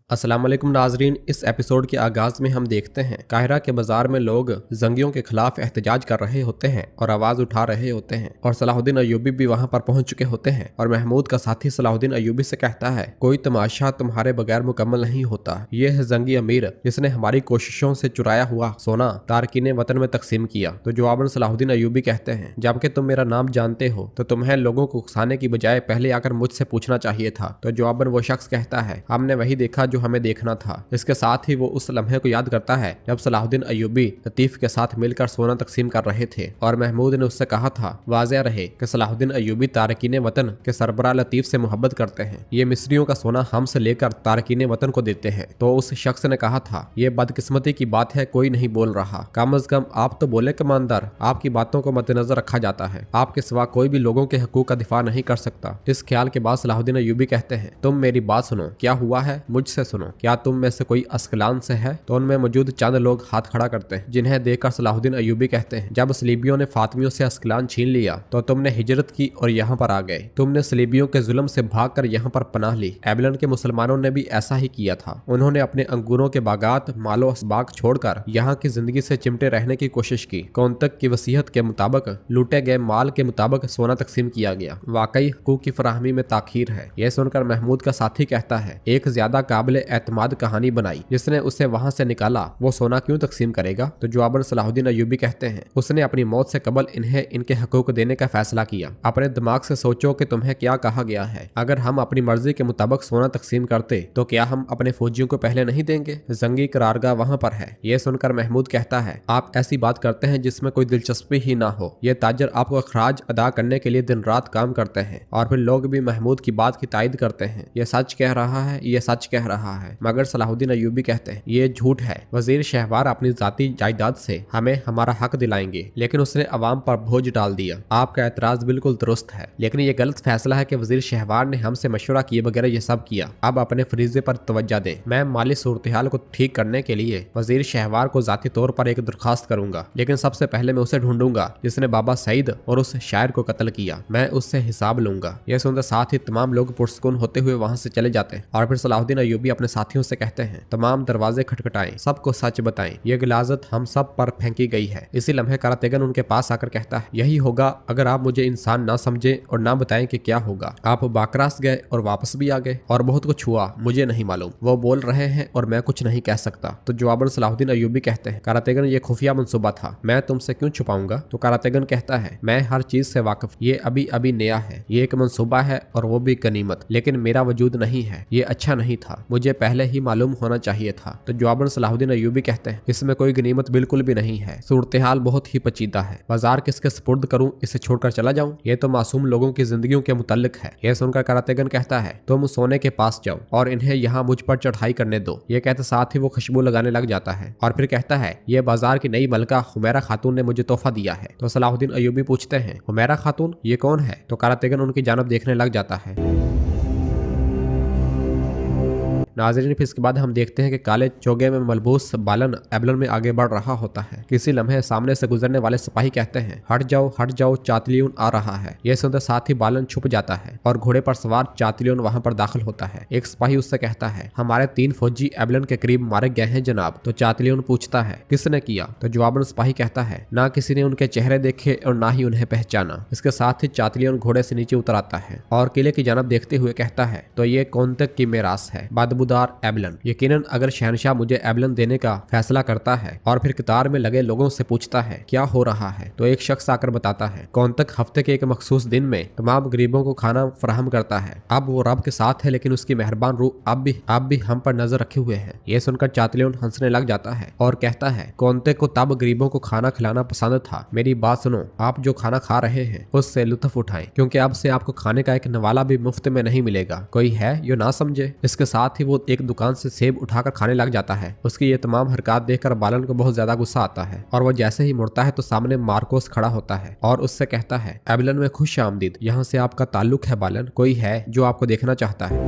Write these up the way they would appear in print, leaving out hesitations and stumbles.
अस्सलाम वालेकुम नाजरीन। इस एपिसोड के आगाज में हम देखते हैं काहिरा के बाजार में लोग जंगियों के खिलाफ एहतजाज कर रहे होते हैं और आवाज उठा रहे होते हैं और सलाहुद्दीन अय्यूबी भी वहां पर पहुंच चुके होते हैं और महमूद का साथी सलाहुद्दीन अय्यूबी से कहता है, कोई तमाशा तुम्हारे बगैर मुकम्मल नहीं होता। ये है जंगी अमीर जिसने हमारी कोशिशों से चुराया हुआ सोना तारकीन वतन में तकसीम किया। तो जवाबन सलाहुद्दीन अय्यूबी कहते हैं, जबकि तुम मेरा नाम जानते हो तो तुम्हें लोगों को उकसाने की बजाय पहले आकर मुझसे पूछना चाहिए था। तो जवाबन वो शख्स कहता है, हमने वही देखा जो हमें देखना था। इसके साथ ही वो उस लम्हे को याद करता है जब सलाहुद्दीन अय्यूबी लतीफ के साथ मिलकर सोना तकसीम कर रहे थे और महमूद ने उससे कहा था, वाज़ेह रहे कि सलाहुद्दीन अय्यूबी तारकीन वतन के सरबराह लतीफ से मोहब्बत करते हैं। ये मिस्रियों का सोना हमसे लेकर तारकीन वतन को देते हैं। तो उस शख्स ने कहा था, ये बदकिस्मती की बात है, कोई नहीं बोल रहा। कम अज कम आप तो बोले कमांडर, आपकी बातों को मद्देनजर रखा जाता है। आपके सिवा कोई भी लोगों के हकूक का दिफा नहीं कर सकता। इस ख्याल के बाद सलाहुद्दीन अय्यूबी कहते हैं, तुम मेरी बात सुनो, क्या हुआ है मुझसे सुनो। क्या तुम में से कोई अस्कलान से है? तो उनमें मौजूद चंद लोग हाथ खड़ा करते हैं, जिन्हें देखकर सलाहुद्दीन अय्यूबी कहते हैं, जब सलीबियों ने फातमियों से अस्कलान छीन लिया तो तुमने हिजरत की और यहाँ पर आ गए। तुमने सलीबियों के जुल्म से भागकर यहाँ पर पनाह ली। एबलन के मुसलमानों ने भी ऐसा ही किया था। उन्होंने अपने अंगूरों के बागात, मालो असबाग छोड़कर यहाँ की जिंदगी से चिमटे रहने की कोशिश की। कौंतक की वसीयत के मुताबिक लूटे गए माल के मुताबिक सोना तकसीम किया गया। वाकई हकूक की फराहमी में ताखीर है। यह सुनकर महमूद का साथी कहता है, एक ज्यादा काबिल एतमाद कहानी बनाई। जिसने उसे वहां से निकाला वो सोना क्यों तकसीम करेगा? तो जवाबन सलाहुद्दीन अय्यूबी कहते हैं, उसने अपनी मौत से कबल इन्हें इनके हकूक देने का फैसला किया। अपने दिमाग से सोचो कि तुम्हें क्या कहा गया है। अगर हम अपनी मर्जी के मुताबिक सोना तकसीम करते तो क्या हम अपने फौजियों को पहले नहीं देंगे? जंगी करारगाह वहां पर है। ये सुनकर महमूद कहता है, आप ऐसी बात करते हैं जिसमें कोई दिलचस्पी ही ना हो। ये ताजर आपको अखराज अदा करने के लिए दिन रात काम करते हैं। और फिर लोग भी महमूद की बात की तायद करते हैं, ये सच कह रहा है, ये सच कह रहा है। मगर सलाहुद्दीन अय्यूबी कहते हैं, ये झूठ है। वजीर शहवार अपनी जाती जायदाद से हमें हमारा हक दिलाएंगे, लेकिन उसने अवाम पर बोझ डाल दिया। आपका एतराज बिल्कुल दुरुस्त है, लेकिन ये गलत फैसला है कि वजीर शहवार ने हमसे मशवरा किए बगैर ये सब किया। अब अपने फरीजे पर तवज्जो दें। मैं माली सूरत-ए-हाल को ठीक करने के लिए वजीर शहवार को जाती तौर पर एक दरखास्त करूंगा, लेकिन सबसे पहले मैं उसे ढूंढूंगा जिसने बाबा सईद और उस शायर को कत्ल किया। मैं उससे हिसाब लूंगा। यह सुनकर साथ ही तमाम लोग पुरसकून होते हुए वहां से चले जाते हैं। और फिर सलाहुद्दीन अय्यूबी अपने साथियों से कहते हैं, तमाम दरवाजे खटखटाएं, सबको सच बताएं। ये गिलाजत हम सब पर फेंकी गई है। इसी लम्हे करातेगन उनके पास आकर कहता है, यही होगा अगर आप मुझे इंसान ना समझे और ना बताएं कि क्या होगा। आप बाकरास गए और वापस भी आ गए और बहुत कुछ हुआ, मुझे नहीं मालूम। वो बोल रहे हैं और मैं कुछ नहीं कह सकता। तो जवाबन सलाहुद्दीन अय्यूबी कहते हैं, करातेगन ये खुफिया मंसूबा था, मैं तुमसे क्यों छुपाऊंगा? तो करातेगन कहता है, मैं हर चीज से वाकिफ, ये अभी अभी नया है। ये एक मंसूबा है और वो भी गनीमत, लेकिन मेरा वजूद नहीं है। ये अच्छा नहीं था, मुझे पहले ही मालूम होना चाहिए था। तो जवाबन सलाहुद्दीन अय्यूबी कहते हैं, इसमें कोई गनीमत बिल्कुल भी नहीं है। सूरत-ए-हाल बहुत ही पेचीदा है। बाजार किसके सुपुर्द करूं, इसे छोड़कर चला जाऊं? ये तो मासूम लोगों की जिंदगियों के मुतल्लिक है। यह सुनकर करातेगन कहता है, तुम सोने के पास जाओ और इन्हें यहाँ मुझ पर चढ़ाई करने दो। ये कहते साथ ही वो खुशबू लगाने लग जाता है और फिर कहता है, ये बाजार की नई मलका हुमैरा खातून ने मुझे तोहफा दिया है। तो सलाहुद्दीन अय्यूबी पूछते हैं, हुमैरा खातून ये कौन है? तो करातेगन उनकी जानब देखने लग जाता है। नाज़रीन, फिर इसके बाद हम देखते हैं कि काले चोगे में मलबूस बालन एबलन में आगे बढ़ रहा होता है। किसी लम्हे सामने से गुजरने वाले सिपाही कहते हैं, हट जाओ, चातलियून आ रहा है। यह सुनते साथ ही बालन छुप जाता है और घोड़े पर सवार चातलियून वहां पर दाखिल होता है। एक सिपाही उससे कहता है, हमारे 3 फौजी एबलन के करीब मारे गए हैं जनाब। तो चातलियून पूछता है, किसने किया? तो जवाबन सिपाही कहता है, ना किसी ने उनके चेहरे देखे और ना ही उन्हें पहचाना। इसके साथ ही चातलियून घोड़े से नीचे उतर आता है और किले की जानब देखते हुए कहता है, तो ये कौंतक की मेरास है, बदबूदार एबलन। यकीनन अगर शहनशाह मुझे एबलन देने का फैसला करता है और फिर कतार में लगे लोगों से पूछता है क्या हो रहा है, तो एक शख्स आकर बताता है, कौंतक हफ्ते के एक मखसूस दिन में तमाम गरीबों को खाना फराहम करता है। अब वो रब के साथ है, लेकिन उसकी मेहरबान रूह अब भी हम पर नजर रखे हुए है। ये सुनकर चातलियून हंसने लग जाता है और कहता है, कौंतक को तब गरीबों को खाना खिलाना पसंद था। मेरी बात सुनो, आप जो खाना खा रहे हैं उससे लुत्फ उठाएं, क्योंकि अब से आपको खाने का एक नवाला भी मुफ्त में नहीं मिलेगा। कोई है यो ना समझे। इसके साथ ही वो एक दुकान से सेब उठाकर खाने लग जाता है। उसकी ये तमाम हरकत देखकर बालन को बहुत ज्यादा गुस्सा आता है और वो जैसे ही मुड़ता है तो सामने मार्कोस खड़ा होता है और उससे कहता है, एबलन में खुश आमदीद, यहाँ से आपका ताल्लुक है बालन, कोई है जो आपको देखना चाहता है।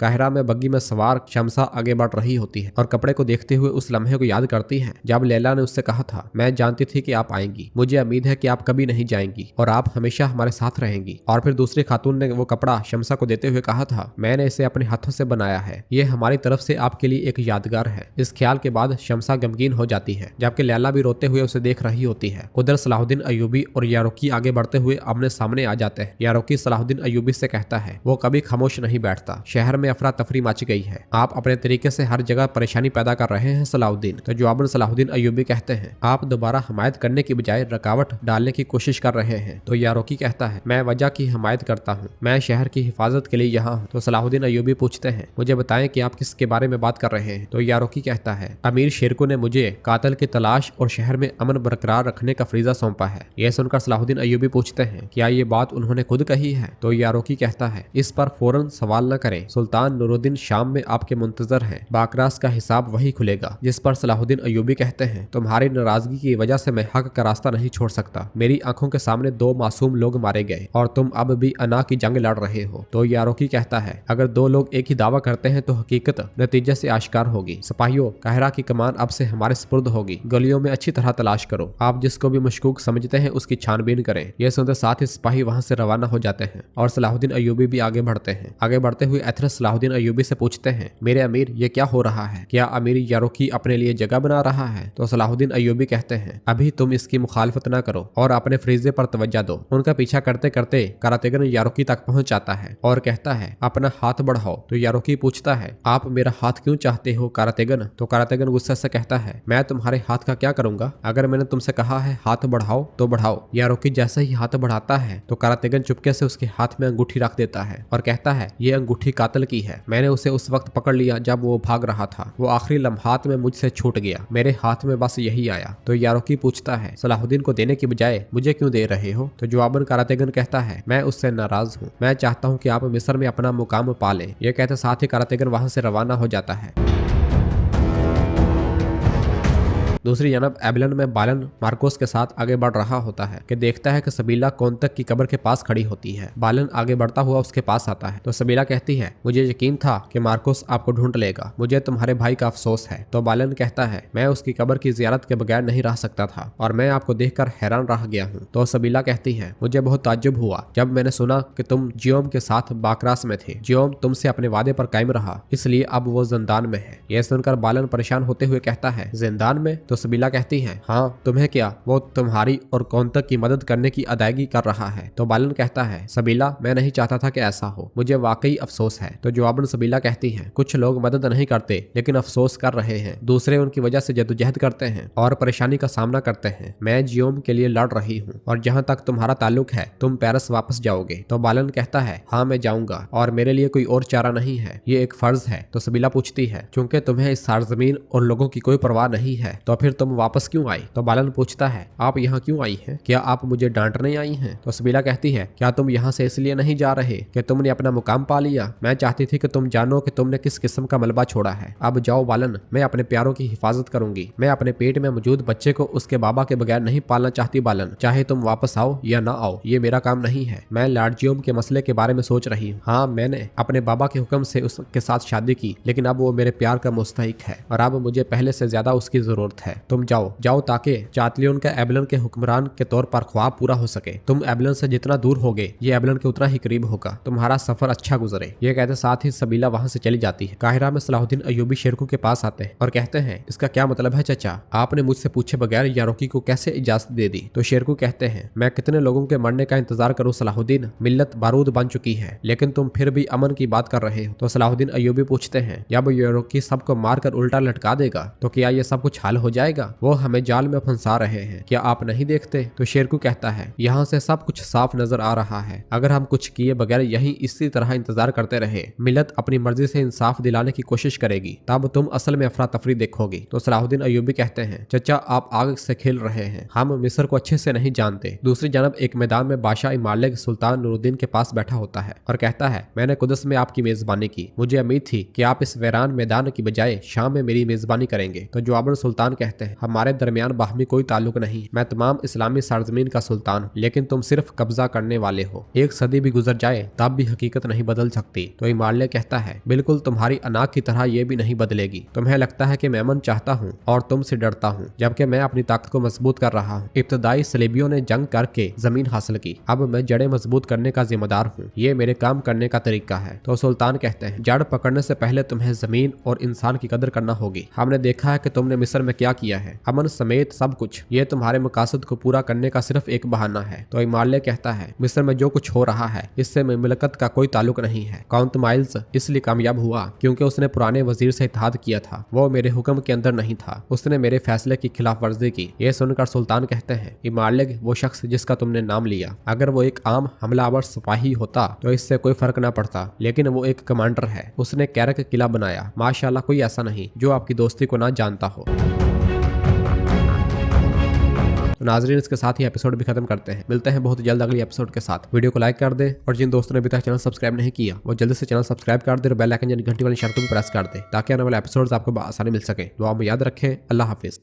काहिरा में बग्गी में सवार शमसा आगे बढ़ रही होती है और कपड़े को देखते हुए उस लम्हे को याद करती है जब लैला ने उससे कहा था, मैं जानती थी कि आप आएंगी, मुझे उम्मीद है कि आप कभी नहीं जाएंगी और आप हमेशा हमारे साथ रहेंगी। और फिर दूसरी खातून ने वो कपड़ा शमसा को देते हुए कहा था, मैंने इसे अपने हाथों से बनाया है, ये हमारी तरफ से आपके लिए एक यादगार है। इस ख्याल के बाद शमसा गमगीन हो जाती है जबकि लैला भी रोते हुए उसे देख रही होती है। उधर सलाहुद्दीन अय्यूबी और यारोकी आगे बढ़ते हुए आमने सामने आ जाते हैं। यारोकी सलाहुद्दीन अय्यूबी से कहता है, वो कभी खामोश नहीं बैठता, शहर में अफरा तफरी मच गई है, आप अपने तरीके से हर जगह परेशानी पैदा कर रहे हैं सलाहुद्दीन। तो जवाबन सलाहुद्दीन अय्यूबी कहते हैं, आप दोबारा हमायत करने की बजाय रुकावट डालने की कोशिश कर रहे हैं। तो यारोकी कहता है, मैं वजह की हमायत करता हूँ, मैं शहर की हिफाजत के लिए यहाँ हूँ। तो सलाहुद्दीन अय्यूबी पूछते हैं, मुझे बताएं कि आप किसके बारे में बात कर रहे हैं। तो यारोकी कहता है, अमीर शेरको ने मुझे कातिल की तलाश और शहर में अमन बरकरार रखने का फरीजा सौंपा है। यह सुनकर सलाहुद्दीन अय्यूबी पूछते हैं, क्या ये बात उन्होंने खुद कही है। तो यारोकी कहता है, इस पर फौरन सवाल न करें, सुल्तान नूरुद्दीन शाम में आपके मुंतजर हैं, बाकरास का हिसाब वही खुलेगा। जिस पर सलाहुद्दीन अय्यूबी कहते हैं, तुम्हारी नाराजगी की वजह से मैं हक का रास्ता नहीं छोड़ सकता, मेरी आंखों के सामने 2 मासूम लोग मारे गए और तुम अब भी अना की जंग लड़ रहे हो। तो यारोकी कहता है, अगर 2 लोग एक ही दावा करते हैं तो हकीकत नतीजे से आश्कार होगी। सिपाहियों, काहिरा की कमान अब से हमारे सुपुर्द होगी, गलियों में अच्छी तरह तलाश करो, आप जिसको भी मशकूक समझते हैं उसकी छानबीन करें। यह सुनते साथ ही सिपाही वहां से रवाना हो जाते हैं और सलाहुद्दीन अय्यूबी भी आगे बढ़ते हैं। आगे बढ़ते हुए एथरस सलाहुद्दीन अय्यूबी से पूछते हैं, मेरे अमीर ये क्या हो रहा है, क्या अमीर यारोकी अपने लिए जगह बना रहा है। तो सलाहुद्दीन अय्यूबी कहते हैं, अभी तुम इसकी मुखालफत न करो और अपने फरीजे पर तवज्जो दो। उनका पीछा करते करते कारातेगन यारोकी तक पहुंच जाता है और कहता है, अपना हाथ बढ़ाओ। तो यारोकी पूछता है, आप मेरा हाथ क्यों चाहते हो कारातेगन। तो कारातेगन गुस्से से कहता है, मैं तुम्हारे हाथ का क्या करूंगा, अगर मैंने तुमसे कहा है हाथ बढ़ाओ तो बढ़ाओ। यारोकी जैसे ही हाथ बढ़ाता है तो कारातेगन चुपके से उसके हाथ में अंगूठी रख देता है और कहता है, ये अंगूठी कातिल की है, मैंने उसे उस वक्त पकड़ लिया जब वो भाग रहा था, वो आखिरी लम्हात में मुझसे छूट गया, मेरे हाथ में बस यही आया। तो यारोकी पूछता है, सलाहुद्दीन को देने की बजाय मुझे क्यों दे रहे हो। तो जवाबन कारातेगन कहता है, मैं उससे नाराज हूँ, मैं चाहता हूँ कि आप मिस्र में अपना मुकाम पालें। यह कहते साथ ही कारातेगन वहां से रवाना हो जाता है। दूसरी जानब एबलन में बालन मार्कोस के साथ आगे बढ़ रहा होता है कि देखता है कि सबीला कोंतक की कब्र के पास खड़ी होती है। बालन आगे बढ़ता हुआ उसके पास आता है तो सबीला कहती है, मुझे यकीन था कि मार्कोस आपको ढूंढ लेगा, मुझे तुम्हारे भाई का अफसोस है। तो बालन कहता है, मैं उसकी कब्र की जियारत के बगैर नहीं रह सकता था और मैं आपको देखकर हैरान रह गया हूँ। तो सबीला कहती है, मुझे बहुत ताज्जुब हुआ जब मैंने सुना कि तुम जियोम के साथ बाकरास में थे, जियोम तुमसे अपने वादे पर कायम रहा, इसलिए अब वो जिंदान में है। यह सुनकर बालन परेशान होते हुए कहता है, जिंदान में। तो सबीला कहती है, हाँ तुम्हें क्या, वो तुम्हारी और कौंतक की मदद करने की अदायगी कर रहा है। तो बालन कहता है, सबीला मैं नहीं चाहता था कि ऐसा हो, मुझे वाकई अफसोस है। तो जवाबन सबीला कहती है, कुछ लोग मदद नहीं करते लेकिन अफसोस कर रहे हैं, दूसरे उनकी वजह से जद्दोजहद करते हैं और परेशानी का सामना करते हैं। मैं जियोम के लिए लड़ रही हूँ और जहाँ तक तुम्हारा ताल्लुक है तुम पेरिस वापस जाओगे। तो बालन कहता है, हाँ मैं जाऊंगा और मेरे लिए कोई और चारा नहीं है, ये एक फर्ज है। तो सबीला पूछती है, चूंकि तुम्हें इस सार्जमीन और लोगों की कोई परवाह नहीं है तो फिर तुम वापस क्यों आई। तो बालन पूछता है, आप यहाँ क्यों आई हैं, क्या आप मुझे डांटने आई हैं। तो सबीला कहती है, क्या तुम यहाँ से इसलिए नहीं जा रहे कि तुमने अपना मुकाम पा लिया, मैं चाहती थी कि तुम जानो कि तुमने किस किस्म का मलबा छोड़ा है। अब जाओ बालन, मैं अपने प्यारों की हिफाजत करूंगी, मैं अपने पेट में मौजूद बच्चे को उसके बाबा के बगैर नहीं पालना चाहती बालन, चाहे तुम वापस आओ या ना आओ, ये मेरा काम नहीं है। मैं लॉर्ड जियोम के मसले के बारे में सोच रही हूँ। हाँ मैंने अपने बाबा के हुक्म से उसके साथ शादी की, लेकिन अब वो मेरे प्यार का मुस्तहिक है और अब मुझे पहले से ज्यादा उसकी जरूरत है। तुम जाओ जाओ ताकि चातलियन का एबलन के हुक्मरान के तौर पर ख्वाब पूरा हो सके। तुम एबलन से जितना दूर होगे ये एबलन के उतना ही करीब होगा, तुम्हारा सफर अच्छा गुजरे। ये कहते साथ ही सबीला वहां से चली जाती है। काहिरा में सलाहुद्दीन अय्यूबी शेरकू के पास आते हैं और कहते हैं, इसका क्या मतलब है चचा, आपने मुझसे पूछे बगैर यारोकी को कैसे इजाजत दे दी। तो शेरकू कहते हैं, मैं कितने लोगों के मरने का इंतजार करूं सलाहुद्दीन, मिल्लत बारूद बन चुकी है लेकिन तुम फिर भी अमन की बात कर रहे हो। तो सलाहुद्दीन अय्यूबी पूछते हैं, जब यारोकी सबको मारकर उल्टा लटका देगा तो क्या ये सब कुछ हल हो जाएगा, वो हमें जाल में फंसा रहे हैं, क्या आप नहीं देखते। तो शेरकू कहता है, यहाँ से सब कुछ साफ नजर आ रहा है, अगर हम कुछ किए बगैर यही इसी तरह इंतजार करते रहे, मिल्लत अपनी मर्जी से इंसाफ दिलाने की कोशिश करेगी, तब तुम असल में अफरा तफरी देखोगी। तो सलाहुद्दीन अय्यूबी कहते हैं, चचा आप आग से खेल रहे हैं, हम मिस्र को अच्छे से नहीं जानते। दूसरी जानब एक मैदान में बादशाह इमालिक सुल्तान नूरुद्दीन के पास बैठा होता है और कहता है, मैंने कुदस में आपकी मेजबानी की, मुझे उम्मीद थी कि आप इस वीरान मैदान की बजाय शाम में मेरी मेजबानी करेंगे। तो जवाबन सुल्तान कहते कहते हैं, हमारे दरमियान बाहमी कोई ताल्लुक नहीं। मैं तमाम इस्लामी सरजमीन का सुल्तान हूँ, लेकिन तुम सिर्फ कब्जा करने वाले हो। एक सदी भी गुजर जाए तब भी हकीकत नहीं बदल सकती। तो हिमालय कहता है, बिल्कुल तुम्हारी अनाक की तरह ये भी नहीं बदलेगी। तुम्हें लगता है कि मैं अमन चाहता हूँ और तुमसे डरता हूँ, जबकि मैं अपनी ताकत को मजबूत कर रहा हूँ। इब्तदाई सलेबियों ने जंग करके जमीन हासिल की, अब मैं जड़ें मजबूत करने का जिम्मेदार हूँ। ये मेरे काम करने का तरीका है। तो सुल्तान कहते हैं, जड़ पकड़ने से पहले तुम्हें जमीन और इंसान की कदर करना होगी। हमने देखा है कि तुमने मिस्र में क्या किया है, अमन समेत सब कुछ। ये तुम्हारे मकासद को पूरा करने का सिर्फ एक बहाना है। तो हिमालय कहता है, मिस्र में जो कुछ हो रहा है इससे मुमलकत का कोई ताल्लुक नहीं है। काउंट माइल्स इसलिए कामयाब हुआ क्योंकि उसने पुराने वजीर से इत्तेहाद किया था। वो मेरे हुक्म के अंदर नहीं था, उसने मेरे फैसले की खिलाफ वर्जी की। ये सुनकर सुल्तान कहते हैं, हिमालय वो शख्स जिसका तुमने नाम लिया, अगर वो एक आम हमलावर सिपाही होता तो इससे कोई फर्क ना पड़ता, लेकिन वो एक कमांडर है। उसने कैरक किला बनाया। माशाल्लाह, कोई ऐसा नहीं जो आपकी दोस्ती को ना जानता हो। तो नाजरीन, इसके साथ ही एपिसोड भी खत्म करते हैं। मिलते हैं बहुत जल्द अगली एपिसोड के साथ। वीडियो को लाइक कर दें और जिन दोस्तों ने अभी तक चैनल सब्सक्राइब नहीं किया वो जल्दी से चैनल सब्सक्राइब कर दे और बेल आइकन यानी घंटी वाली शर्त को भी प्रेस कर दे, ताकि आने वाले एपिसोड्स आपको आसानी मिल सके। दुआ में याद रखें। अल्लाह हाफिज।